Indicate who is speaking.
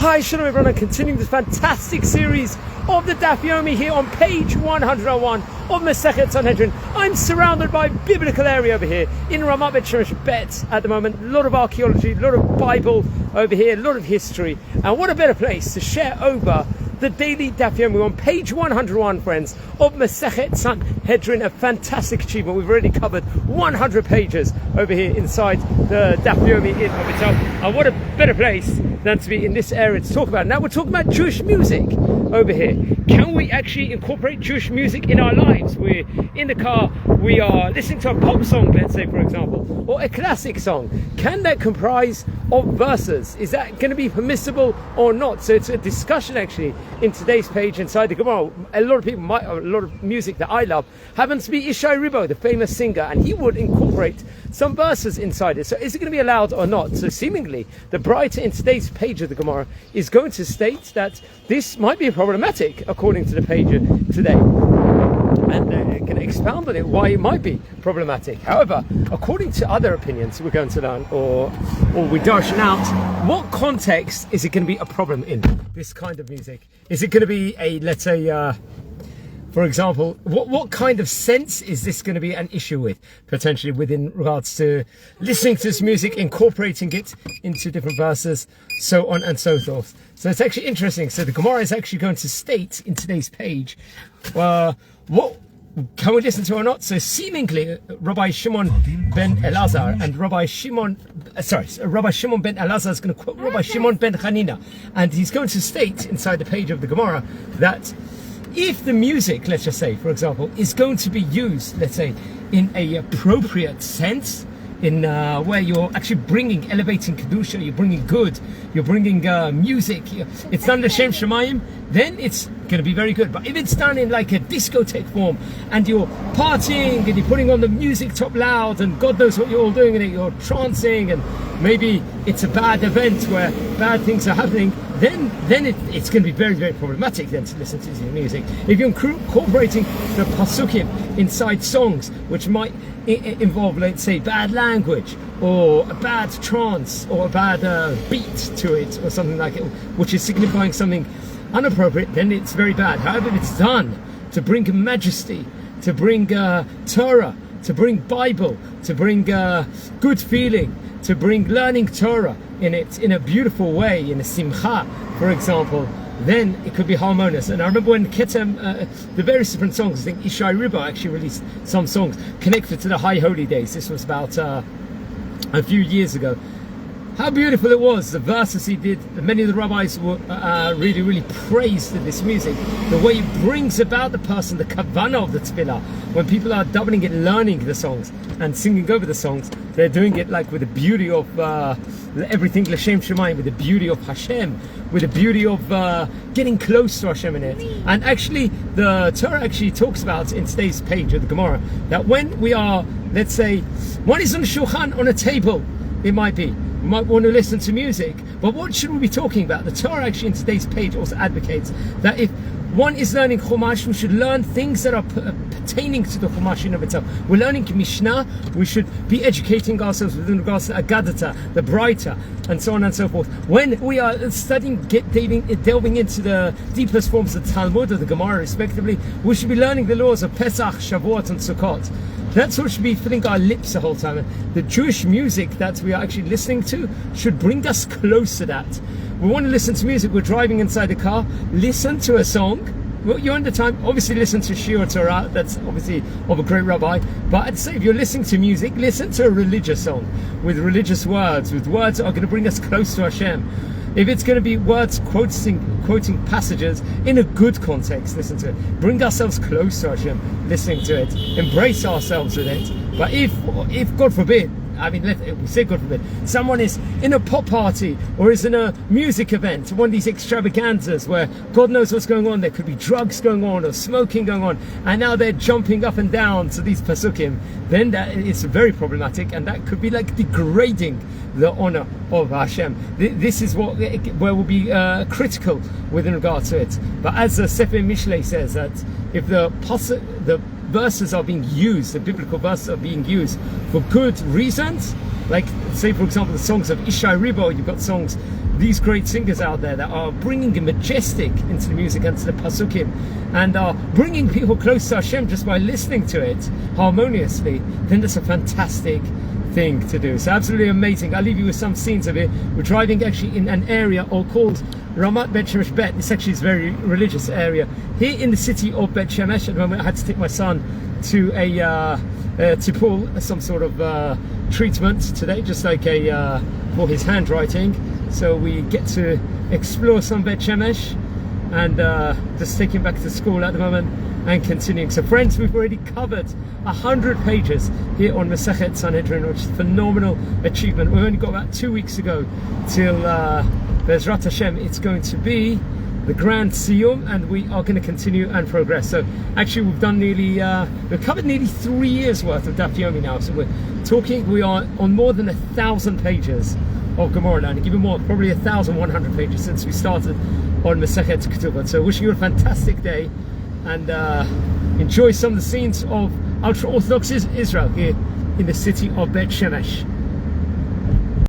Speaker 1: Hi, shalom everyone, I'm continuing this fantastic series of the Daf Yomi here on page 101 of Masechet Sanhedrin. I'm surrounded by biblical area over here in Ramat Bet at the moment. A lot of archaeology, a lot of Bible over here, a lot of history. And what a better place to share over the daily Daf Yomi on page 101, friends, of Masechet Sanhedrin, a fantastic achievement. We've already covered 100 pages over here inside the Daf Yomi in of itself. And what a better place than to be in this area to talk about. Now we're talking about Jewish music over here. Can we actually incorporate Jewish music in our lives? We're in the car, we are listening to a pop song, let's say, for example, or a classic song. Can that comprise of verses? Is that going to be permissible or not? So it's a discussion actually in today's page inside the Gemara. A lot of music that I love happens to be Ishai Ribo, the famous singer, and he would incorporate some verses inside it. So is it going to be allowed or not? So seemingly the Braita in today's page of the Gemara is going to state that this might be problematic according to the page today, and can expound on it why it might be problematic. However, according to other opinions we're going to learn, or we darshan out, what context is it going to be a problem in this kind of music? Is it going to be a, let's say, for example, what kind of sense is this going to be an issue with, potentially, within regards to listening to this music, incorporating it into different verses, so on and so forth. So it's actually interesting. So the Gemara is actually going to state in today's page what can we listen to or not. So seemingly Rabbi Shimon ben Elazar and Rabbi Shimon ben Elazar is going to quote Rabbi Shimon ben Chanina, and he's going to state inside the page of the Gemara that if the music, let's just say, for example, is going to be used, let's say, in a appropriate sense, in where you're actually elevating Kedusha, you're bringing good, you're bringing music, it's done L'Shem Shemayim, then it's going to be very good. But if it's done in like a discotheque form, and you're partying, and you're putting on the music top loud, and God knows what you're all doing in it, you're trancing, and maybe it's a bad event where bad things are happening, then it's going to be very, very problematic then to listen to your music. If you're incorporating the pasukim inside songs, which might involve, let's say, bad language, or a bad trance, or a bad beat to it, or something like it, which is signifying something inappropriate, then it's very bad. However, if it's done to bring majesty, to bring Torah, to bring Bible, to bring good feeling, to bring learning Torah in it in a beautiful way, in a simcha, for example, then it could be harmonious. And I remember when Ketem, the various different songs, I think Ishai Ribo actually released some songs connected to the High Holy Days. This was about a few years ago. How beautiful it was, the verses he did. Many of the rabbis were really, really praised this music. The way it brings about the person, the kavanah of the tefillah. When people are doubling it, learning the songs and singing over the songs, they're doing it like with the beauty of everything L'Shem Shemayim, with the beauty of Hashem, with the beauty of getting close to Hashem in it. And actually, the Torah actually talks about in today's page of the Gemara that when we are, let's say, one is on a shulchan, on a table, it might be. We might want to listen to music, but what should we be talking about? The Torah actually in today's page also advocates that if one is learning Chumash, we should learn things that are pertaining to the Chumash in of itself. We're learning Mishnah, we should be educating ourselves within regards to Agadata, the Braita, and so on and so forth. When we are studying, delving into the deepest forms of the Talmud or the Gemara respectively, we should be learning the laws of Pesach, Shavuot, and Sukkot. That's what should be filling our lips the whole time. The Jewish music that we are actually listening to should bring us close to that. We want to listen to music, we're driving inside the car, listen to a song. Well, you're under time, obviously listen to Shiur Torah, that's obviously of a great rabbi, but I'd say if you're listening to music, listen to a religious song, with religious words, with words that are going to bring us close to Hashem. If it's going to be words quoting passages in a good context, listen to it. Bring ourselves close to Hashem, listening to it. Embrace ourselves with it. But if God forbid, I mean, we say God forbid, someone is in a pop party or is in a music event, one of these extravaganzas where God knows what's going on, there could be drugs going on or smoking going on, and now they're jumping up and down to these pasukim, then that is very problematic, and that could be like degrading the honor of Hashem. This is where we'll be critical within regard to it. But as the Sefer Mishlei says, that if the verses are being used, the biblical verses are being used for good reasons, like say for example the songs of Ishai Ribo, you've got songs these great singers out there that are bringing a majestic into the music and to the pasukim, and are bringing people close to Hashem just by listening to it harmoniously, then that's a fantastic thing to do. So absolutely amazing. I'll leave you with some scenes of it. We're driving actually in an area called Ramat Bet Shemesh Bet. This actually is a very religious area here in the city of Bet Shemesh. At the moment I had to take my son to a tipul, some sort of treatment today, just like for his handwriting. So we get to explore some Bet Shemesh and just take him back to school at the moment and continuing. So friends, we've already covered 100 pages here on Masechet Sanhedrin, which is a phenomenal achievement. We've only got about 2 weeks to go till Bezrat Hashem it's going to be the Grand Siyum, and we are going to continue and progress. So actually we've done nearly, we've covered nearly 3 years worth of Daf Yomi now. So we are on more than 1,000 pages of Gemara now, and even more, probably 1,100 pages since we started on Masechet Ketubot. So wishing you a fantastic day, and enjoy some of the scenes of ultra-Orthodox Israel here in the city of Bet Shemesh.